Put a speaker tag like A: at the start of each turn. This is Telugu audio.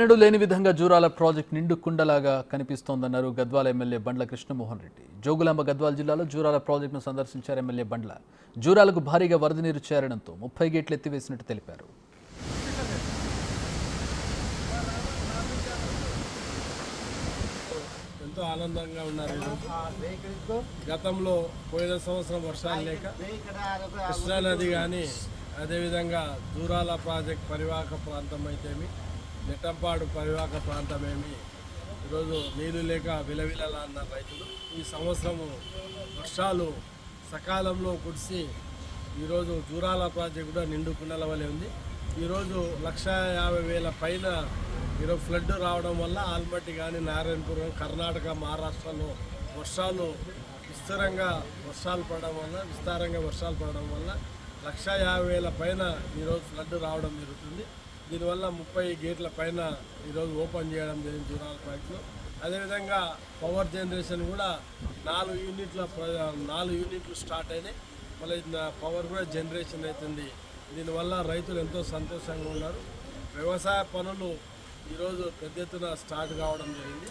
A: ఎన్నడూ లేని విధంగా జూరాల ప్రాజెక్టు నిండు కుండలాగా కనిపిస్తోందన్నారు గద్వాల ఎమ్మెల్యే బండ్ల కృష్ణమోహన్ రెడ్డి. జోగులాంబ గద్వాల జిల్లాలో జూరాల ప్రాజెక్టును సందర్శించారు ఎమ్మెల్యే బండ్ల. జూరాలకు భారీగా వరద నీరు చేరడంతో 30 గేట్లు ఎత్తివేసినట్టు తెలిపారు.
B: ఎంతో ఆనందంగా ఉన్నారు. గతంలో పోయిన సంవత్సరం వర్షాలు లేక కృష్ణానది కానీ అదేవిధంగా జూరాల ప్రాజెక్ట్ పరివాహక ప్రాంతం అయితేమి, నెట్టంపాడు పరివాహక ప్రాంతమేమి ఈరోజు నీళ్లు లేక విలవిలలాన్న రైతులు ఈ సంవత్సరము వర్షాలు సకాలంలో కురిసి ఈరోజు జూరాల ప్రాజెక్టు కూడా నిండు కుండల వలె ఉంది. ఈరోజు 150,000 పైన ఈరోజు ఫ్లడ్ రావడం వల్ల ఆల్మట్టి కానీ నారాయణపురం, కర్ణాటక, మహారాష్ట్రలో విస్తారంగా వర్షాలు పడడం వల్ల 150,000 పైన ఈరోజు ఫ్లడ్ రావడం జరుగుతుంది. దీనివల్ల 30 గేట్ల పైన ఈరోజు ఓపెన్ చేయడం జరిగింది జూరాల ప్రాజెక్టులో. అదేవిధంగా పవర్ జనరేషన్ కూడా 4 యూనిట్లు స్టార్ట్ అయినాయి. మళ్ళీ పవర్ కూడా జనరేషన్ అవుతుంది. దీనివల్ల రైతులు ఎంతో సంతోషంగా ఉన్నారు. వ్యవసాయ పనులు ఈరోజు పెద్ద ఎత్తున స్టార్ట్ కావడం జరిగింది.